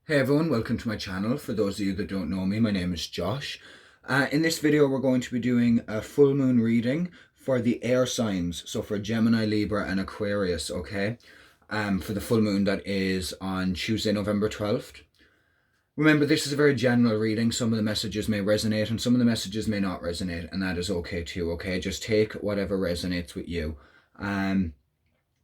Hey everyone, welcome to my channel. For those of you that don't know me, my name is Josh. In this video we're going to be doing a full moon reading for the air signs, so for Gemini, Libra and Aquarius, okay? For the full moon that is on Tuesday, November 12th. Remember, this is a very general reading. Some of the messages may resonate and some of the messages may not resonate, and that is okay too, okay? Just take whatever resonates with you.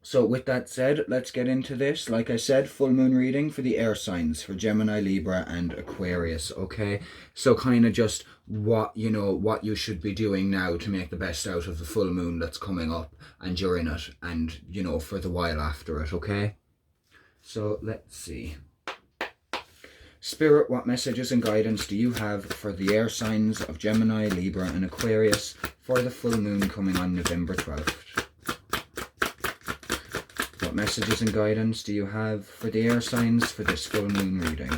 So with that said, let's get into this. Like I said, full moon reading for the air signs, for Gemini, Libra and Aquarius, okay? So kind of just what you should be doing now to make the best out of the full moon that's coming up and during it and, for the while after it, okay? So let's see. Spirit, what messages and guidance do you have for the air signs of Gemini, Libra and Aquarius for the full moon coming on November 12th? What messages and guidance do you have for the air signs for this full moon reading?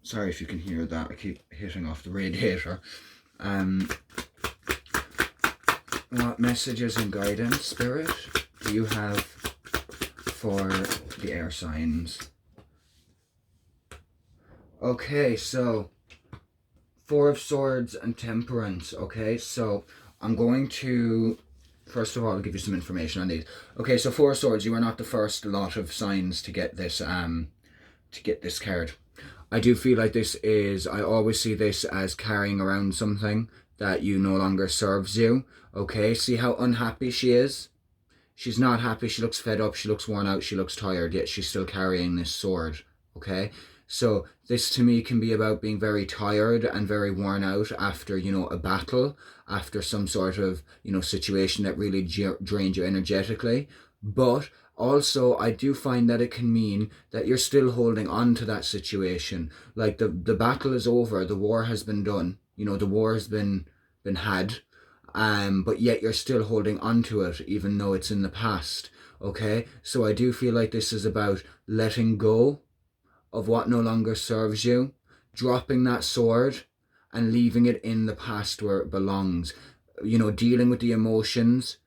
Sorry if you can hear that, I keep hitting off the radiator. What messages and guidance, Spirit, do you have for the air signs? Okay, so Four of Swords and Temperance, okay? So I'm going to... First of all, I'll give you some information on these. Okay, so Four of Swords, you are not the first lot of signs to get this card. I do feel like this is, I always see this as carrying around something that you no longer serves you. Okay, see how unhappy she is? She's not happy, she looks fed up, she looks worn out, she looks tired, yet she's still carrying this sword. Okay, so this to me can be about being very tired and very worn out after, a battle, after some sort of, situation that really drained you energetically. But also, I do find that it can mean that you're still holding on to that situation. Like the battle is over, the war has been done, the war has been had, but yet you're still holding on to it, even though it's in the past. Okay, so I do feel like this is about letting go of what no longer serves you, dropping that sword and leaving it in the past where it belongs. Dealing with the emotions,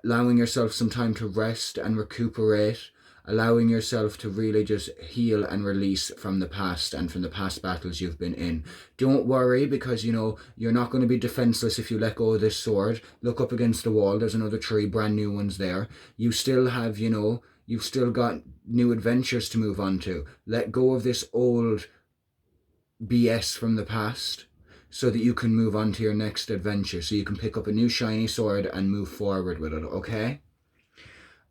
allowing yourself some time to rest and recuperate, allowing yourself to really just heal and release from the past and from the past battles you've been in. Don't worry, because you're not going to be defenseless if you let go of this sword. Look up against the wall, there's another 3 brand new ones there. You still have, you've still got new adventures to move on to. Let go of this old BS from the past so that you can move on to your next adventure, so you can pick up a new shiny sword and move forward with it, okay?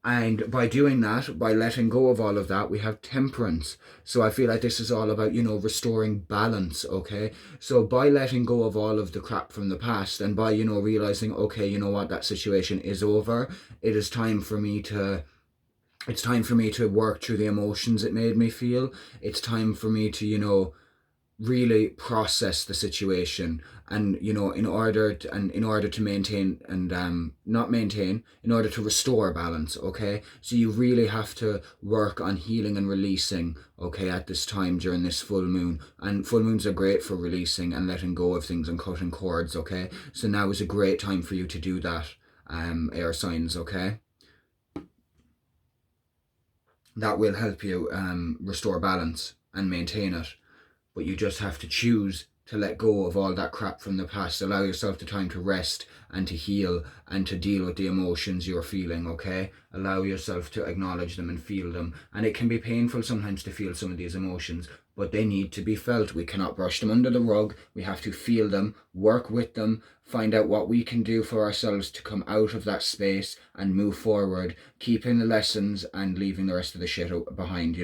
And by doing that, by letting go of all of that, we have Temperance. So I feel like this is all about, restoring balance, okay? So by letting go of all of the crap from the past and by, realizing, okay, you know what, that situation is over. It is time for me to... It's time for me to work through the emotions it made me feel. It's time for me to, really process the situation, and in order to maintain and not maintain, in order to restore balance, okay? So you really have to work on healing and releasing, okay, at this time during this full moon. And full moons are great for releasing and letting go of things and cutting cords, okay? So now is a great time for you to do that, air signs, okay? That will help you restore balance and maintain it. But you just have to choose to let go of all that crap from the past. Allow yourself the time to rest and to heal and to deal with the emotions you're feeling, okay? Allow yourself to acknowledge them and feel them. And it can be painful sometimes to feel some of these emotions, but they need to be felt. We cannot brush them under the rug. We have to feel them, work with them, find out what we can do for ourselves to come out of that space and move forward, keeping the lessons and leaving the rest of the shit behind,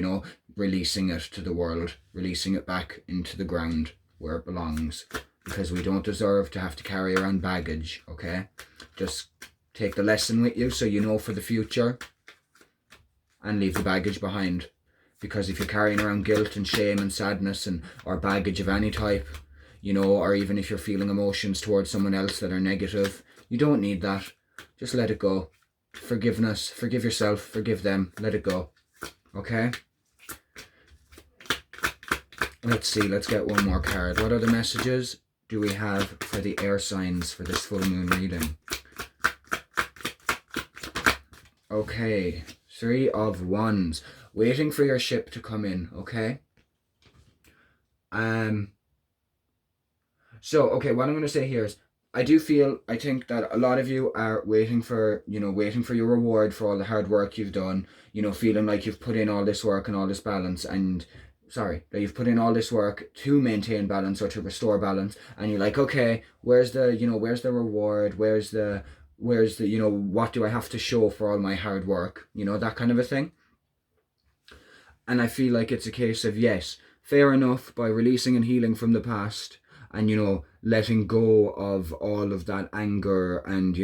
releasing it to the world, releasing it back into the ground where it belongs, because we don't deserve to have to carry around baggage, okay? Just take the lesson with you so you know for the future, and leave the baggage behind. Because if you're carrying around guilt and shame and sadness or baggage of any type, or even if you're feeling emotions towards someone else that are negative, you don't need that. Just let it go. Forgiveness, forgive yourself, forgive them, let it go, okay? Let's see, let's get one more card. What other messages do we have for the air signs for this full moon reading? Okay, 3 of Wands. Waiting for your ship to come in, okay? So, okay, what I'm going to say here is, I think that a lot of you are waiting for your reward for all the hard work you've done, feeling like you've put in all this work and all this balance, and, sorry, that you've put in all this work to maintain balance or to restore balance, and you're like, okay, where's the reward, where's the, what do I have to show for all my hard work, that kind of a thing. And I feel like it's a case of, yes, fair enough, by releasing and healing from the past, and letting go of all of that anger and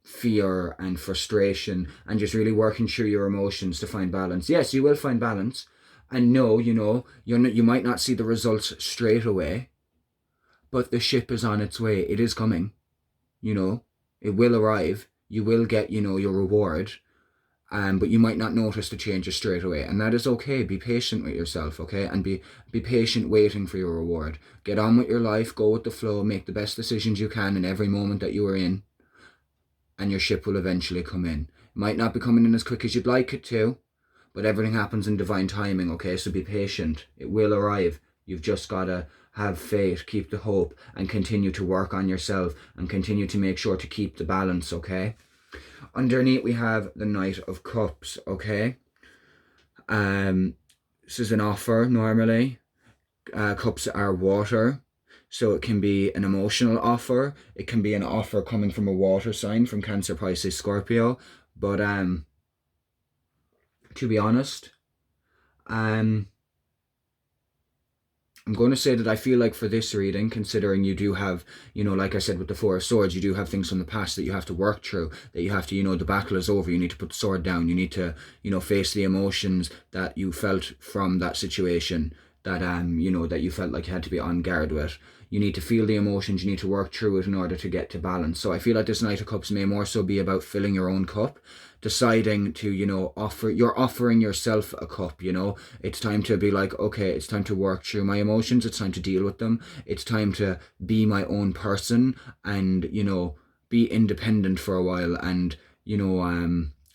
fear and frustration, and just really working through your emotions to find balance. Yes, you will find balance, and no, you might not see the results straight away, but the ship is on its way. It is coming. It will arrive. You will get your reward. But you might not notice the changes straight away, and that is okay. Be patient with yourself, okay? And be patient waiting for your reward. Get on with your life, go with the flow, make the best decisions you can in every moment that you are in, and your ship will eventually come in. It might not be coming in as quick as you'd like it to, but everything happens in divine timing, okay? So be patient. It will arrive. You've just got to have faith, keep the hope, and continue to work on yourself, and continue to make sure to keep the balance, okay? Underneath we have the Knight of Cups, okay? This is an offer normally. Cups are water, so it can be an emotional offer. It can be an offer coming from a water sign, from Cancer, Pisces, Scorpio. But to be honest, I'm going to say that I feel like for this reading, considering you do have, like I said with the Four of Swords, you do have things from the past that you have to work through, that you have to, the battle is over, you need to put the sword down, you need to, face the emotions that you felt from that situation, that, that you felt like you had to be on guard with. You need to feel the emotions, you need to work through it in order to get to balance. So I feel like this Knight of Cups may more so be about filling your own cup, deciding to, you're offering yourself a cup, It's time to be like, okay, it's time to work through my emotions, it's time to deal with them, it's time to be my own person and, be independent for a while and,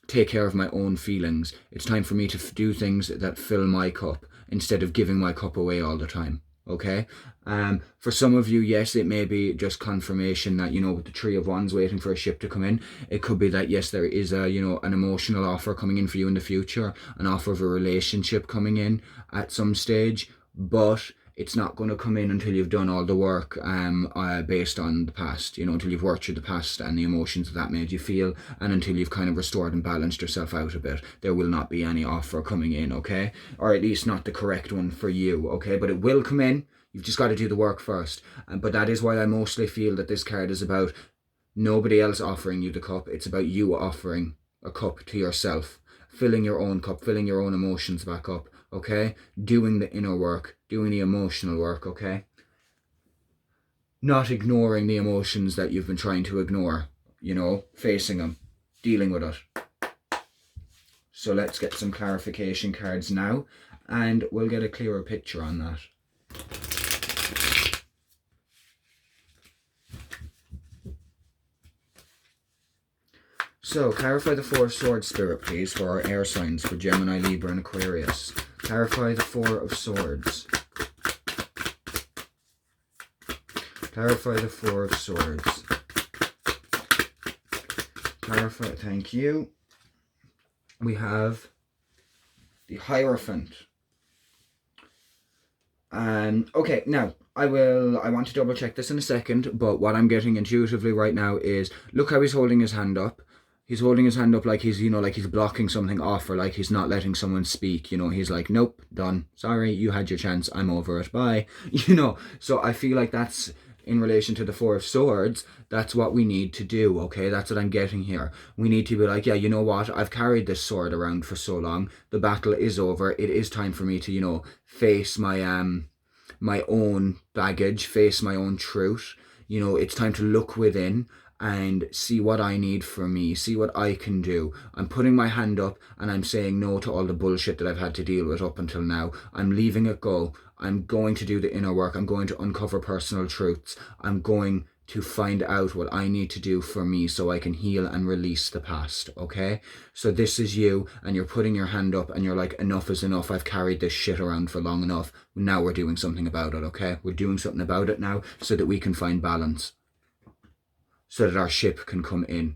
take care of my own feelings. It's time for me to do things that fill my cup instead of giving my cup away all the time. Okay, for some of you, yes, it may be just confirmation that, with the Three of Wands waiting for a ship to come in, it could be that, yes, there is a, an emotional offer coming in for you in the future, an offer of a relationship coming in at some stage, but it's not going to come in until you've done all the work based on the past, until you've worked through the past and the emotions that made you feel, and until you've kind of restored and balanced yourself out a bit. There will not be any offer coming in, okay? Or at least not the correct one for you, okay? But it will come in. You've just got to do the work first. But that is why I mostly feel that this card is about nobody else offering you the cup. It's about you offering a cup to yourself, filling your own cup, filling your own emotions back up, okay? Doing the inner work, doing the emotional work, okay? Not ignoring the emotions that you've been trying to ignore, facing them, dealing with it. So let's get some clarification cards now, and we'll get a clearer picture on that. So, clarify the Four of Swords, Spirit, please, for our air signs, for Gemini, Libra, and Aquarius. Clarify the Four of Swords. Clarify the Four of Swords. Clarify, thank you. We have the Hierophant. Okay, now, I want to double check this in a second, but what I'm getting intuitively right now is, look how he's holding his hand up. He's holding his hand up like he's, like he's blocking something off, or like he's not letting someone speak, he's like, nope, done. Sorry, you had your chance, I'm over it, bye. So I feel like that's, in relation to the Four of Swords, that's what we need to do, okay? That's what I'm getting here. We need to be like, yeah, you know what? I've carried this sword around for so long. The battle is over. It is time for me to, face my my own baggage, face my own truth. It's time to look within and see what I need for me, see what I can do. I'm putting my hand up and I'm saying no to all the bullshit that I've had to deal with up until now. I'm leaving it go. I'm going to do the inner work. I'm going to uncover personal truths. I'm going to find out what I need to do for me so I can heal and release the past, okay? So this is you, and you're putting your hand up and you're like, enough is enough. I've carried this shit around for long enough. Now we're doing something about it, okay? We're doing something about it now so that we can find balance, so that our ship can come in.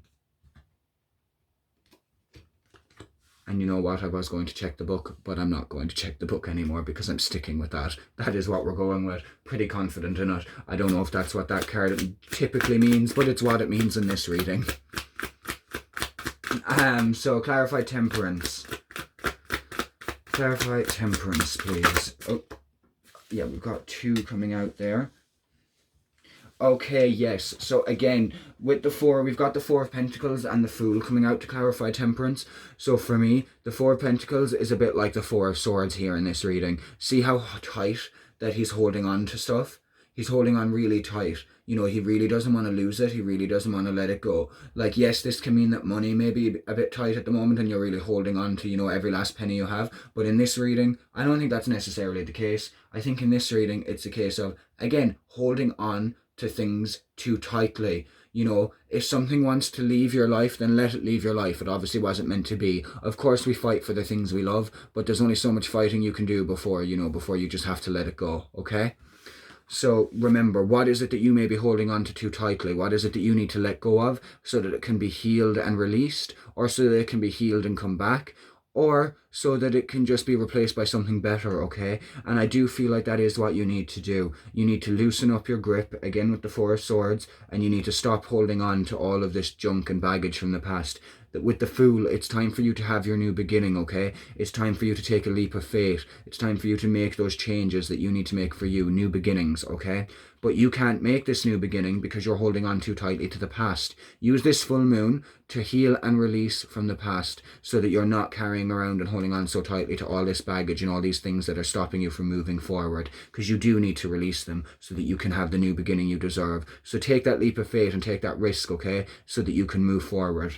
And you know what? I was going to check the book, but I'm not going to check the book anymore because I'm sticking with that. That is what we're going with. Pretty confident in it. I don't know if that's what that card typically means, but it's what it means in this reading. So clarify temperance. Clarify temperance, please. Oh, yeah, we've got 2 coming out there. Okay, yes. So again, with the 4, we've got the 4 of Pentacles and the Fool coming out to clarify temperance. So for me, the 4 of Pentacles is a bit like the 4 of Swords here in this reading. See how tight that he's holding on to stuff? He's holding on really tight. You know, he really doesn't want to lose it. He really doesn't want to let it go. Like, yes, this can mean that money may be a bit tight at the moment and you're really holding on to, you know, every last penny you have. But in this reading, I don't think that's necessarily the case. I think in this reading, it's a case of, again, holding on to things too tightly. You know, if something wants to leave your life, then let it leave your life. It obviously wasn't meant to be. Of course we fight for the things we love, but there's only so much fighting you can do before, you know, before you just have to let it go, okay? So remember, what is it that you may be holding on to too tightly? What is it that you need to let go of so that it can be healed and released, or so that it can be healed and come back, or so that it can just be replaced by something better, okay? And I do feel like that is what you need to do. You need to loosen up your grip, again with the 4 of Swords, and you need to stop holding on to all of this junk and baggage from the past. That with the Fool, it's time for you to have your new beginning, okay? It's time for you to take a leap of faith. It's time for you to make those changes that you need to make for you, new beginnings, okay? But you can't make this new beginning because you're holding on too tightly to the past. Use this full moon to heal and release from the past so that you're not carrying around and holding on so tightly to all this baggage and all these things that are stopping you from moving forward, because you do need to release them so that you can have the new beginning you deserve. So take that leap of faith and take that risk, okay, so that you can move forward.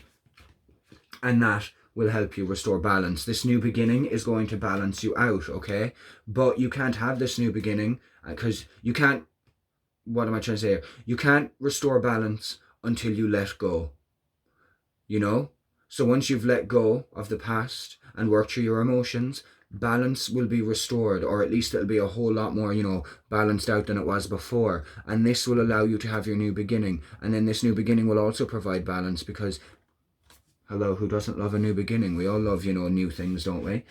And that will help you restore balance. This new beginning is going to balance you out, okay? But you can't have this new beginning because you can't, what am I trying to say here? You can't restore balance until you let go, you know? So once you've let go of the past and worked through your emotions, balance will be restored, or at least it'll be a whole lot more, you know, balanced out than it was before. And this will allow you to have your new beginning. And then this new beginning will also provide balance because, hello, who doesn't love a new beginning? We all love, you know, new things, don't we?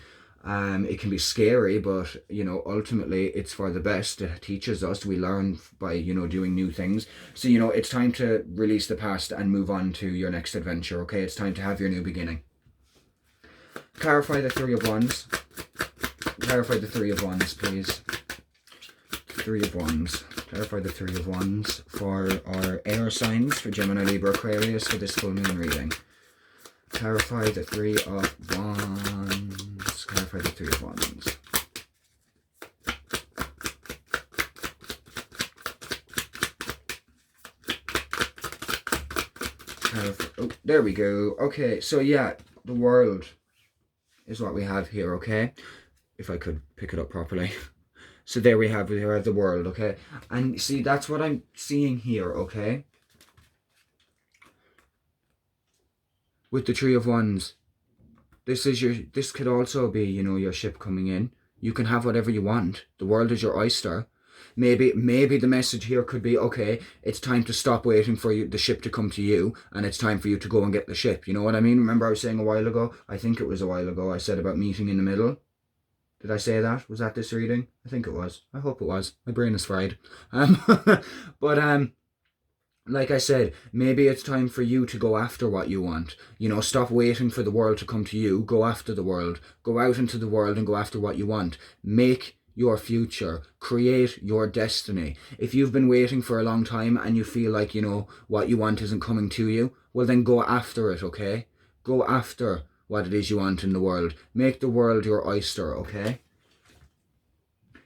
It can be scary, but, you know, ultimately it's for the best. It teaches us. We learn by, you know, doing new things. So, you know, it's time to release the past and move on to your next adventure, okay? It's time to have your new beginning. Clarify the 3 of Wands. Clarify the 3 of Wands, please. 3 of Wands. Clarify the 3 of Wands for our air signs, for Gemini, Libra, Aquarius, for this full moon reading. Clarify the 3 of Wands. Clarify the 3 of Wands. Oh, there we go. Okay, so yeah, the World is what we have here, okay? If I could pick it up properly. So there we have the World, okay? And see, that's what I'm seeing here, okay? With the 3 of Wands, this could also be, you know, your ship coming in. You can have whatever you want. The world is your oyster. Maybe the message here could be, okay, it's time to stop waiting for the ship to come to you, and it's time for you to go and get the ship. You know what I mean? Remember I was saying a while ago, I think it was a while ago, I said about meeting in the middle. Did I say that? Was that this reading? I think it was. I hope it was. My brain is fried. Like I said, maybe it's time for you to go after what you want. You know, stop waiting for the world to come to you. Go after the world. Go out into the world and go after what you want. Make your future. Create your destiny. If you've been waiting for a long time and you feel like, you know, what you want isn't coming to you, well then go after it, okay? Go after what it is you want in the world. Make the world your oyster, okay?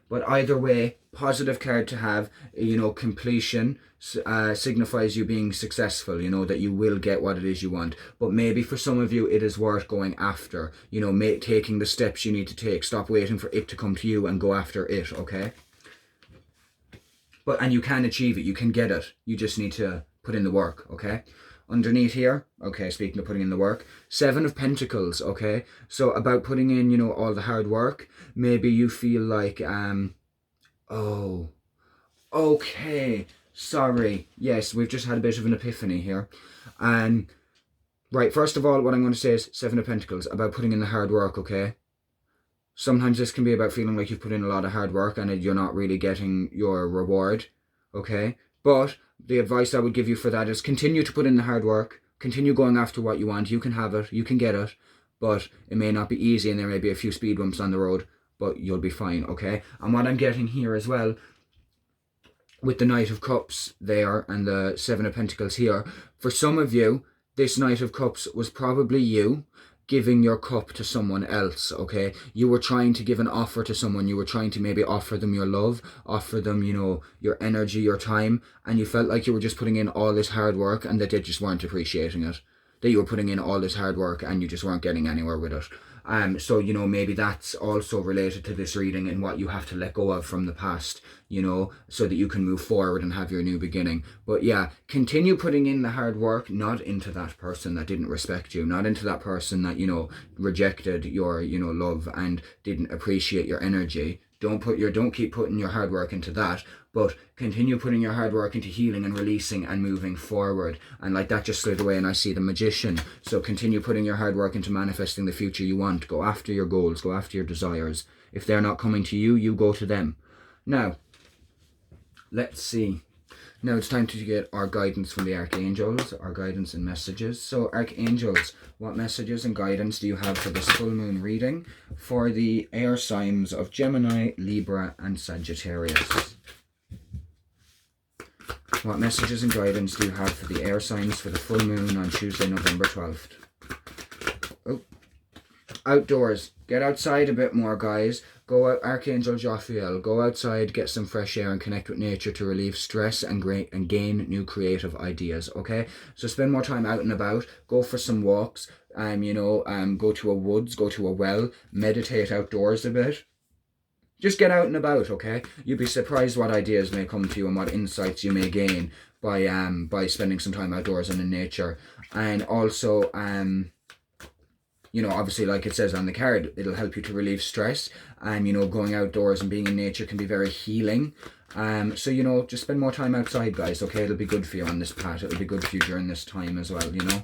But either way, positive card to have, you know, completion signifies you being successful, you know, that you will get what it is you want. But maybe for some of you, it is worth going after, you know, taking the steps you need to take. Stop waiting for it to come to you and go after it, okay? and you can achieve it, you can get it. You just need to put in the work, okay? Underneath here, okay, speaking of putting in the work, 7 of Pentacles, okay? So about putting in, you know, all the hard work, maybe you feel like, oh, okay, sorry. Yes, we've just had a bit of an epiphany here. Right, first of all, what I'm going to say is 7 of Pentacles, about putting in the hard work, okay? Sometimes this can be about feeling like you've put in a lot of hard work and you're not really getting your reward, okay? But the advice I would give you for that is continue to put in the hard work, continue going after what you want. You can have it, you can get it, but it may not be easy and there may be a few speed bumps on the road, but you'll be fine, okay? And what I'm getting here as well, with the Knight of Cups there and the 7 of Pentacles here, for some of you, this Knight of Cups was probably you giving your cup to someone else, okay? You were trying to give an offer to someone. You were trying to maybe offer them your love, offer them, you know, your energy, your time, and you felt like you were just putting in all this hard work and that they just weren't appreciating it. That you were putting in all this hard work and you just weren't getting anywhere with it. So, you know, maybe that's also related to this reading and what you have to let go of from the past, you know, so that you can move forward and have your new beginning. But yeah, continue putting in the hard work, not into that person that didn't respect you, not into that person that, you know, rejected your, you know, love and didn't appreciate your energy. Don't keep putting your hard work into that, but continue putting your hard work into healing and releasing and moving forward. And like that just slid away and I see the Magician. So continue putting your hard work into manifesting the future you want. Go after your goals, go after your desires. If they're not coming to you, you go to them. Now, let's see. Now it's time to get our guidance from the Archangels, our guidance and messages. So Archangels, what messages and guidance do you have for this full moon reading for the air signs of Gemini, Libra and Sagittarius? What messages and guidance do you have for the air signs for the full moon on Tuesday, November 12th? Oh, outdoors. Get outside a bit more, guys. Go out, Archangel Jophiel. Go outside, get some fresh air and connect with nature to relieve stress and gain new creative ideas, okay? So spend more time out and about. Go for some walks. Go to a woods, go to a well. Meditate outdoors a bit. Just get out and about, okay? You'd be surprised what ideas may come to you and what insights you may gain by spending some time outdoors and in nature. And also, you know, obviously, like it says on the card, it'll help you to relieve stress. And, you know, going outdoors and being in nature can be very healing. So, you know, just spend more time outside, guys, okay? It'll be good for you on this path. It'll be good for you during this time as well, you know?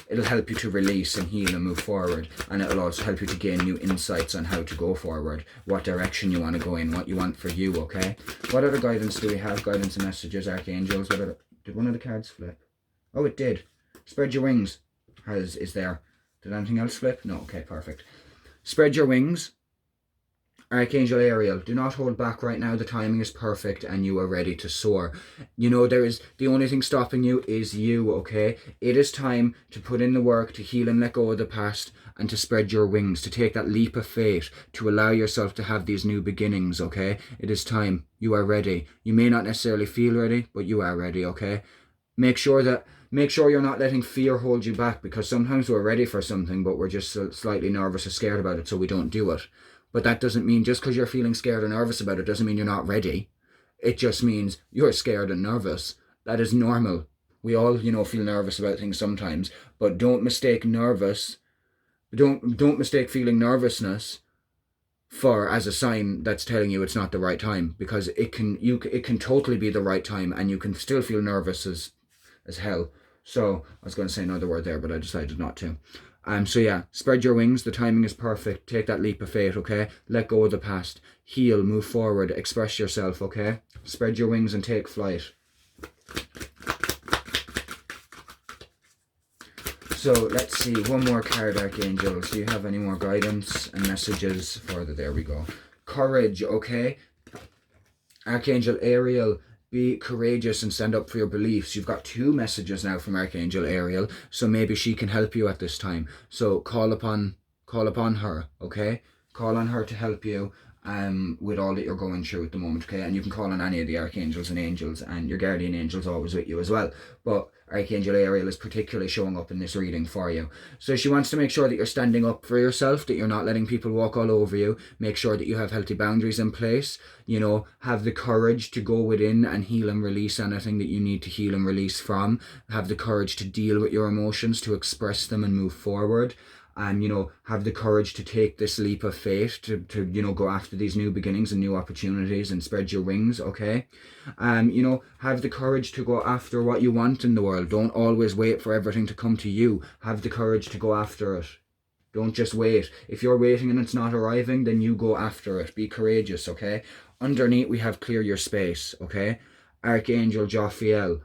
It'll help you to release and heal and move forward. And it'll also help you to gain new insights on how to go forward, what direction you want to go in, what you want for you, okay? What other guidance do we have? Guidance and messages, Archangels. Did one of the cards flip? Oh, it did. Spread your wings is there. Did anything else flip? No, okay, perfect. Spread your wings. Archangel Ariel, do not hold back right now. The timing is perfect and you are ready to soar. You know, the only thing stopping you is you, okay? It is time to put in the work, to heal and let go of the past, and to spread your wings, to take that leap of faith, to allow yourself to have these new beginnings, okay? It is time. You are ready. You may not necessarily feel ready, but you are ready, okay? Make sure you're not letting fear hold you back, because sometimes we're ready for something, but we're just slightly nervous or scared about it, so we don't do it. But that doesn't mean, just because you're feeling scared or nervous about it, doesn't mean you're not ready. It just means you're scared and nervous. That is normal. We all, you know, feel nervous about things sometimes, but don't mistake feeling nervousness as a sign that's telling you it's not the right time, because it can totally be the right time and you can still feel nervous as hell. So I was going to say another word there, but I decided not to. So yeah, spread your wings. The timing is perfect. Take that leap of faith, okay? Let go of the past. Heal, move forward, express yourself, okay? Spread your wings and take flight. So let's see, one more card, Archangels. Do you have any more guidance and messages further? There we go. Courage, okay? Archangel Ariel, be courageous and stand up for your beliefs. You've got 2 messages now from Archangel Ariel, so maybe she can help you at this time. So call upon her, okay? Call on her to help you with all that you're going through at the moment, okay? And you can call on any of the archangels and angels, and your guardian angel's always with you as well. But Archangel Ariel is particularly showing up in this reading for you. So she wants to make sure that you're standing up for yourself, that you're not letting people walk all over you. Make sure that you have healthy boundaries in place. You know, have the courage to go within and heal and release anything that you need to heal and release from. Have the courage to deal with your emotions, to express them and move forward. And, you know, have the courage to take this leap of faith to you know, go after these new beginnings and new opportunities and spread your wings, okay? You know, have the courage to go after what you want in the world. Don't always wait for everything to come to you. Have the courage to go after it. Don't just wait. If you're waiting and it's not arriving, then you go after it. Be courageous, okay? Underneath, we have clear your space, okay? Archangel Jophiel.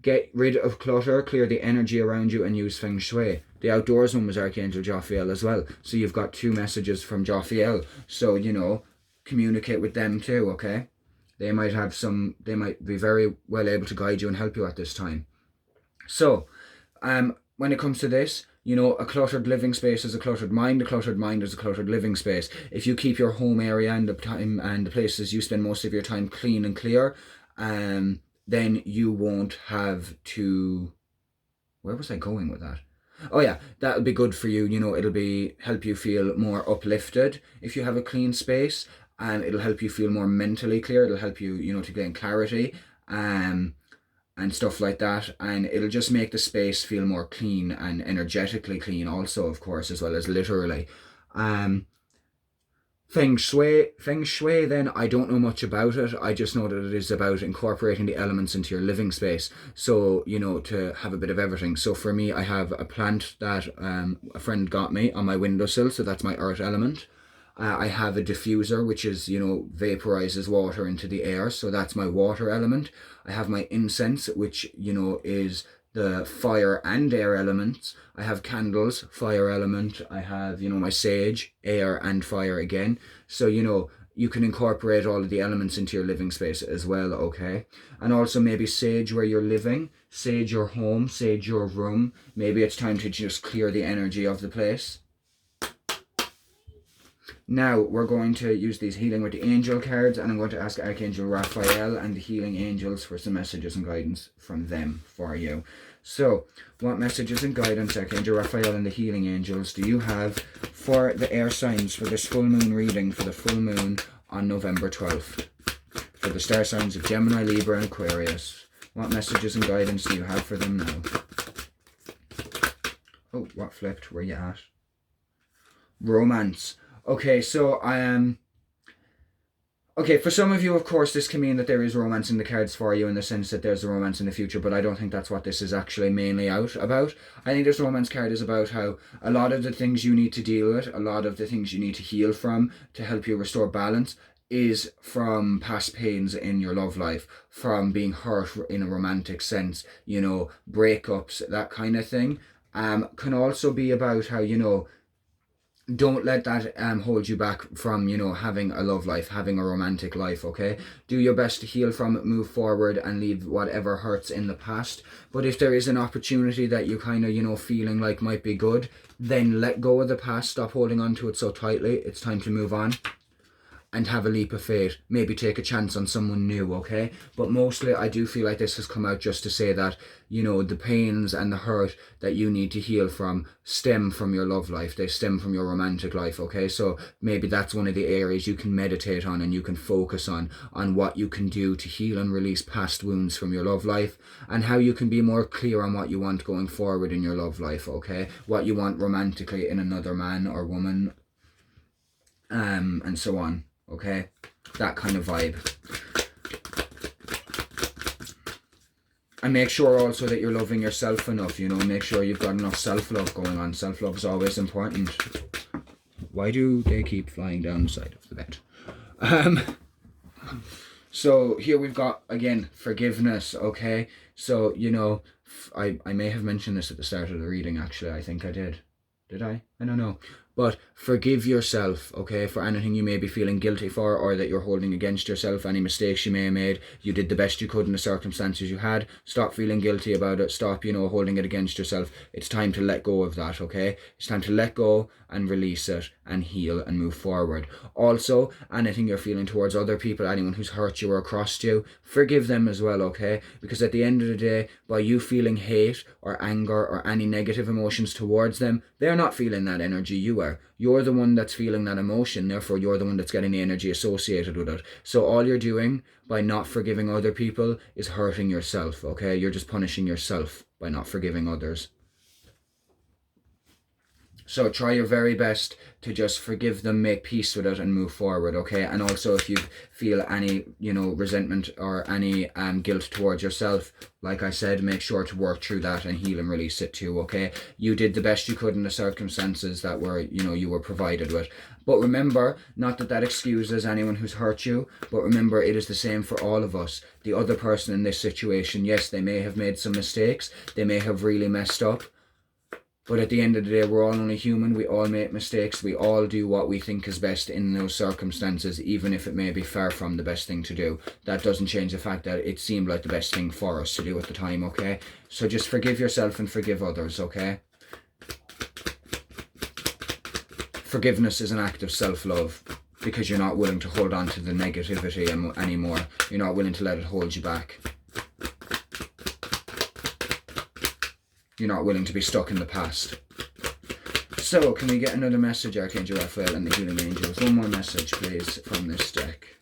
Get rid of clutter, clear the energy around you, and use Feng Shui. The outdoors one was Archangel Jophiel as well. So you've got 2 messages from Jophiel. So, you know, communicate with them too, okay? They might be very well able to guide you and help you at this time. So, when it comes to this, you know, a cluttered living space is a cluttered mind is a cluttered living space. If you keep your home area and the time and the places you spend most of your time clean and clear, then you won't have to... Where was I going with that? Oh yeah, that'll be good for you. You know, it'll help you feel more uplifted if you have a clean space, and it'll help you feel more mentally clear. It'll help you, you know, to gain clarity, and stuff like that. And it'll just make the space feel more clean and energetically clean also, of course, as well as literally. Feng Shui then, I don't know much about it. I just know that it is about incorporating the elements into your living space. So, you know, to have a bit of everything. So for me, I have a plant that a friend got me on my windowsill. So that's my earth element. I have a diffuser, which is, you know, vaporizes water into the air. So that's my water element. I have my incense, which, you know, is the fire and air elements. I have candles, fire element. I have, you know, my sage, air and fire again. So, you know, you can incorporate all of the elements into your living space as well, okay? And also maybe sage where you're living, sage your home, sage your room. Maybe it's time to just clear the energy of the place. Now, we're going to use these healing with the angel cards, and I'm going to ask Archangel Raphael and the healing angels for some messages and guidance from them for you. So, what messages and guidance, Archangel Raphael and the healing angels, do you have for the air signs for this full moon reading for the full moon on November 12th? For the star signs of Gemini, Libra, and Aquarius. What messages and guidance do you have for them now? Oh, what flipped? Where you at? Romance. Okay, so okay, for some of you, of course, this can mean that there is romance in the cards for you in the sense that there's a romance in the future, but I don't think that's what this is actually mainly about. I think this romance card is about how a lot of the things you need to deal with, a lot of the things you need to heal from to help you restore balance is from past pains in your love life, from being hurt in a romantic sense, you know, breakups, that kind of thing. Can also be about how, you know, don't let that hold you back from, you know, having a love life, having a romantic life, okay? Do your best to heal from it, move forward, and leave whatever hurts in the past. But if there is an opportunity that you kind of, you know, feeling like might be good, then let go of the past. Stop holding on to it so tightly. It's time to move on and have a leap of faith. Maybe take a chance on someone new, okay? But mostly I do feel like this has come out just to say that, you know, the pains and the hurt that you need to heal from stem from your love life. They stem from your romantic life, okay? So maybe that's one of the areas you can meditate on and you can focus on what you can do to heal and release past wounds from your love life, and how you can be more clear on what you want going forward in your love life, okay? What you want romantically in another man or woman, and so on. Okay, that kind of vibe. And make sure also that you're loving yourself enough, you know, make sure you've got enough self-love going on. Self-love is always important. Why do they keep flying down the side of the bed? So here we've got, again, forgiveness, okay? So, you know, I may have mentioned this at the start of the reading, actually. I think I did. Did I? I don't know. But forgive yourself, okay, for anything you may be feeling guilty for, or that you're holding against yourself, any mistakes you may have made. You did the best you could in the circumstances you had. Stop feeling guilty about it. Stop, holding it against yourself. It's time to let go of that, okay? It's time to let go and release it and heal and move forward. Also, anything you're feeling towards other people, anyone who's hurt you or crossed you, forgive them as well, okay? Because at the end of the day, by you feeling hate or anger or any negative emotions towards them, they're not feeling that energy, you are. You're the one that's feeling that emotion, therefore you're the one that's getting the energy associated with it. So all you're doing by not forgiving other people is hurting yourself, okay? You're just punishing yourself by not forgiving others. So try your very best to just forgive them, make peace with it and move forward, okay? And also if you feel any, resentment or any guilt towards yourself, like I said, make sure to work through that and heal and release it too, okay? You did the best you could in the circumstances that were, you were provided with. But remember, not that that excuses anyone who's hurt you, but remember it is the same for all of us. The other person in this situation, yes, they may have made some mistakes, they may have really messed up, but at the end of the day, we're all only human. We all make mistakes. We all do what we think is best in those circumstances, even if it may be far from the best thing to do. That doesn't change the fact that it seemed like the best thing for us to do at the time, okay? So just forgive yourself and forgive others, okay? Forgiveness is an act of self-love because you're not willing to hold on to the negativity anymore. You're not willing to let it hold you back. You're not willing to be stuck in the past. So, can we get another message, Archangel Raphael and the Healing Angels? One more message, please, from this deck.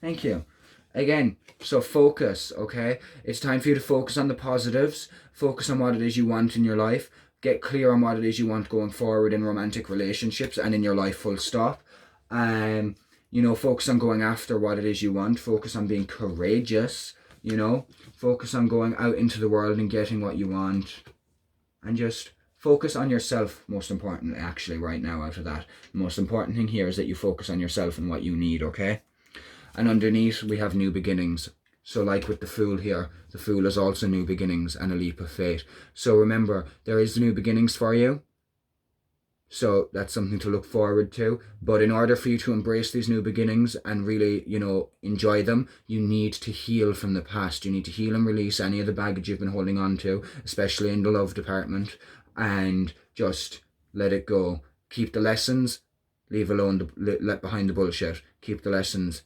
Thank you. Again, so focus, okay? It's time for you to focus on the positives. Focus on what it is you want in your life. Get clear on what it is you want going forward in romantic relationships and in your life, full stop. Focus on going after what it is you want. Focus on being courageous. Focus on going out into the world and getting what you want, and just focus on yourself, most importantly, actually, right now out of that. The most important thing here is that you focus on yourself and what you need, okay? And underneath, we have new beginnings. So like with the Fool here, the Fool is also new beginnings and a leap of faith. So remember, there is new beginnings for you. So that's something to look forward to. But in order for you to embrace these new beginnings and really, enjoy them, you need to heal from the past. You need to heal and release any of the baggage you've been holding on to, especially in the love department, and just let it go. Keep the lessons, leave alone, let behind the bullshit. Keep the lessons,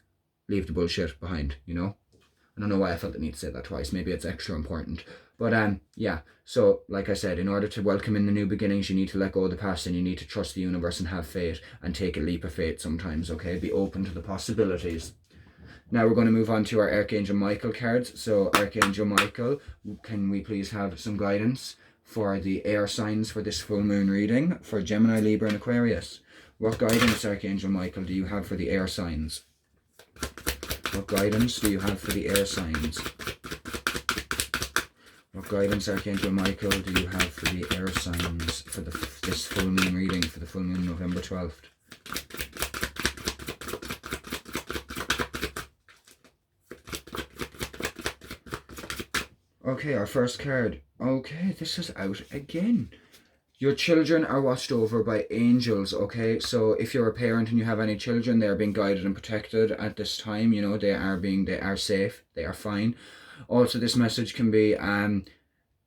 leave the bullshit behind, I don't know why I felt the need to say that twice. Maybe it's extra important. But yeah, so like I said, in order to welcome in the new beginnings, you need to let go of the past and you need to trust the universe and have faith and take a leap of faith sometimes, okay? Be open to the possibilities. Now we're going to move on to our Archangel Michael cards. So Archangel Michael, can we please have some guidance for the air signs for this full moon reading for Gemini, Libra and Aquarius? What guidance, Archangel Michael, do you have for the air signs? What guidance do you have for the air signs? What guidance, Archangel Michael, do you have for the air signs for this full moon reading for the full moon November 12th? Okay, our first card. Okay, this is out again. Your children are watched over by angels, okay? So if you're a parent and you have any children, they are being guided and protected at this time. They are safe, they are fine. Also, this message can be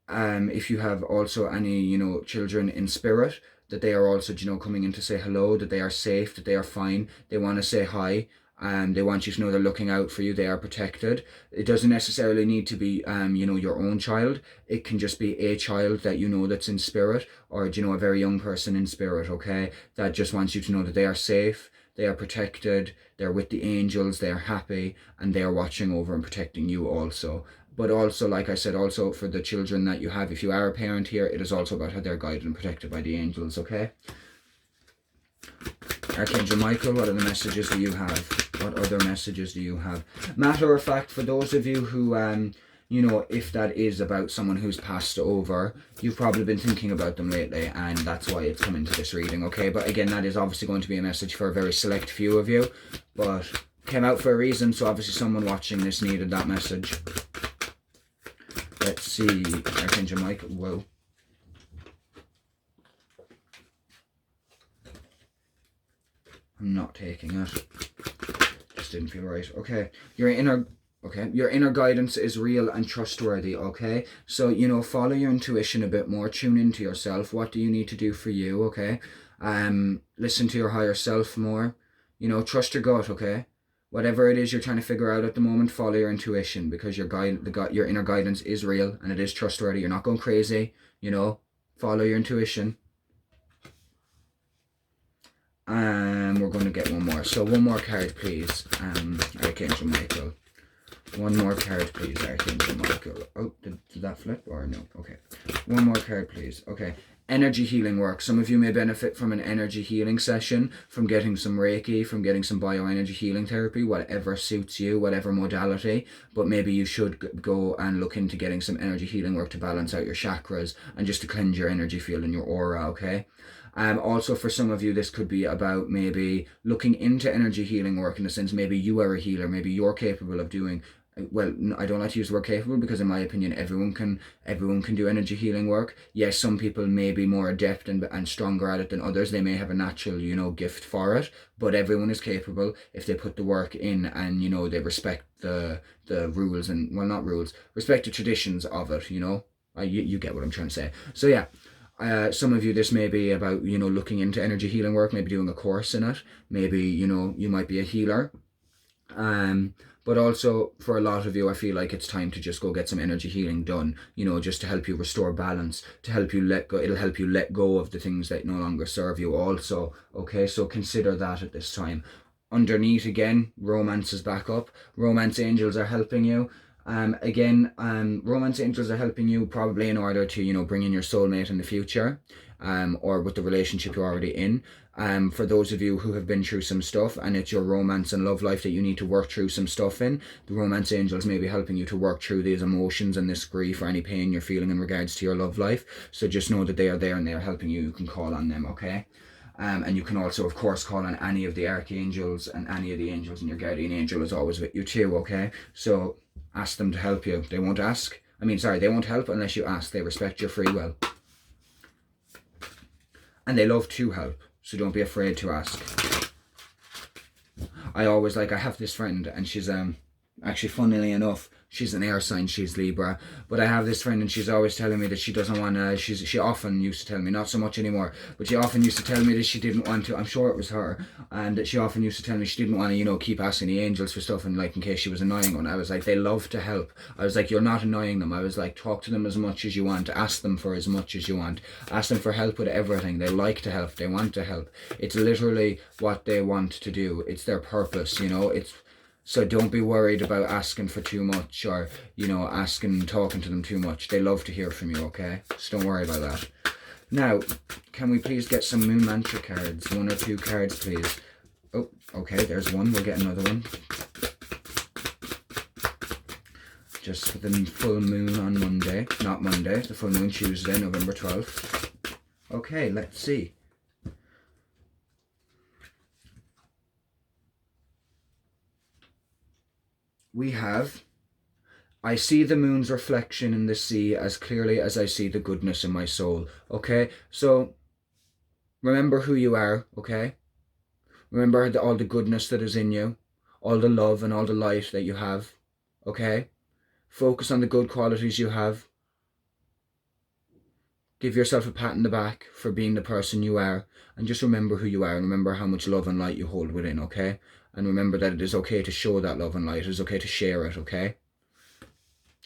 if you have also any, children in spirit, that they are also, coming in to say hello, that they are safe, that they are fine, they want to say hi. They want you to know they're looking out for you, they are protected. It doesn't necessarily need to be, your own child. It can just be a child that that's in spirit, or, a very young person in spirit, okay? That just wants you to know that they are safe, they are protected, they're with the angels, they are happy, and they are watching over and protecting you also. But also, like I said, also for the children that you have, if you are a parent here, it is also about how they're guided and protected by the angels, okay? Archangel Michael, what other messages do you have? What other messages do you have? Matter of fact, for those of you who, if that is about someone who's passed over, you've probably been thinking about them lately, and that's why it's come into this reading, okay? But again, that is obviously going to be a message for a very select few of you, but came out for a reason, so obviously someone watching this needed that message. Let's see, Archangel Michael, whoa. I'm not taking it. Just didn't feel right. Okay. Your inner guidance is real and trustworthy, okay? So, you know, follow your intuition a bit more, tune into yourself. What do you need to do for you, okay? Listen to your higher self more. You know, trust your gut, okay? Whatever it is you're trying to figure out at the moment, follow your intuition, because your inner guidance is real and it is trustworthy. You're not going crazy, you know? Follow your intuition. We're going to get one more. So one more card, please. Archangel Michael. One more card, please, Archangel Michael. Oh, did that flip or no? Okay. One more card, please. Okay. Energy healing work. Some of you may benefit from an energy healing session, from getting some Reiki, from getting some bioenergy healing therapy, whatever suits you, whatever modality. But maybe you should go and look into getting some energy healing work to balance out your chakras and just to cleanse your energy field and your aura, okay? Also, for some of you, this could be about maybe looking into energy healing work, in the sense maybe you are a healer, maybe you're capable of doing, well, I don't like to use the word capable, because in my opinion, everyone can do energy healing work. Yes, some people may be more adept and stronger at it than others. They may have a natural, you know, gift for it, but everyone is capable if they put the work in and, you know, they respect the rules and, well, not rules, respect the traditions of it, you know. You get what I'm trying to say. So yeah. Some of you, this may be about, you know, looking into energy healing work, maybe doing a course in it. Maybe, you know, you might be a healer. But also for a lot of you, I feel like it's time to just go get some energy healing done, you know, just to help you restore balance, to help you let go. It'll help you let go of the things that no longer serve you also. Okay, so consider that at this time. Underneath, again, romance is back up. Romance angels are helping you. Romance angels are helping you probably in order to, you know, bring in your soulmate in the future, or with the relationship you're already in. For those of you who have been through some stuff and it's your romance and love life that you need to work through some stuff in, the romance angels may be helping you to work through these emotions and this grief or any pain you're feeling in regards to your love life. So just know that they are there and they are helping you. You can call on them, okay? And you can also, of course, call on any of the archangels, and any of the angels, and your guardian angel is always with you too, okay? So ask them to help you. They won't help unless you ask. They respect your free will. And they love to help, so don't be afraid to ask. I have this friend, and she's, actually, funnily enough, she's an air sign, she's Libra, but I have this friend and she's always telling me that she doesn't want to, she often used to tell me, not so much anymore, but she often used to tell me that she didn't want to, I'm sure it was her, and that she often used to tell me she didn't want to, you know, keep asking the angels for stuff, and like in case she was annoying one. I was like, they love to help. I was like, you're not annoying them. I was like, talk to them as much as you want, ask them for as much as you want, ask them for help with everything. They like to help, they want to help. It's literally what they want to do. It's their purpose, you know. So don't be worried about asking for too much, or, you know, talking to them too much. They love to hear from you, okay? So don't worry about that. Now, can we please get some moon mantra cards? 1 or 2 cards, please. Oh, okay, there's one. We'll get another one. Just for the full moon on Monday. Not Monday, the full moon Tuesday, November 12th. Okay, let's see. We have, I see the moon's reflection in the sea as clearly as I see the goodness in my soul. Okay, so remember who you are, okay? Remember all the goodness that is in you, all the love and all the light that you have, okay? Focus on the good qualities you have. Give yourself a pat on the back for being the person you are, and just remember who you are, and remember how much love and light you hold within, okay? And remember that it is okay to show that love and light. It is okay to share it, okay?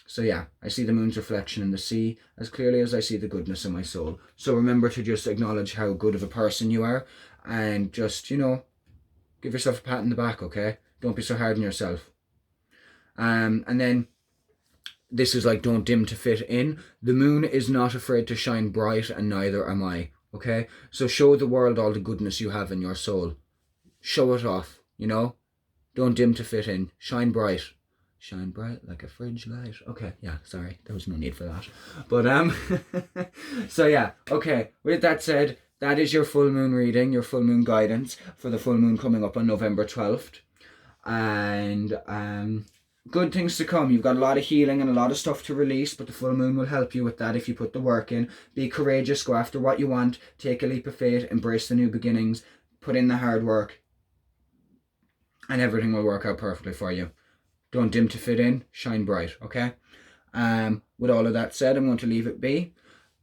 So yeah, I see the moon's reflection in the sea as clearly as I see the goodness in my soul. So remember to just acknowledge how good of a person you are, and just, you know, give yourself a pat on the back, okay? Don't be so hard on yourself. And then, this is like, don't dim to fit in. The moon is not afraid to shine bright, and neither am I, okay? So show the world all the goodness you have in your soul. Show it off. You know, don't dim to fit in. Shine bright. Shine bright like a fridge light. Okay, yeah, sorry. There was no need for that. But, so yeah, okay. With that said, that is your full moon reading, your full moon guidance for the full moon coming up on November 12th. And, good things to come. You've got a lot of healing and a lot of stuff to release, but the full moon will help you with that if you put the work in. Be courageous. Go after what you want. Take a leap of faith. Embrace the new beginnings. Put in the hard work. and everything will work out perfectly for you. Don't dim to fit in, shine bright, okay? With all of that said, I'm going to leave it be.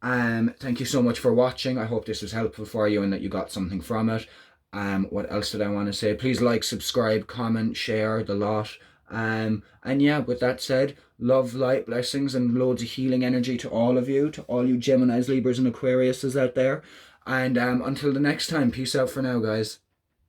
Thank you so much for watching. I hope this was helpful for you and that you got something from it. What else did I want to say? Please like, subscribe, comment, share the lot. And yeah, with that said, love, light, blessings, and loads of healing energy to all of you, to all you Geminis, Libras, and Aquariuses out there. And until the next time, peace out for now, guys.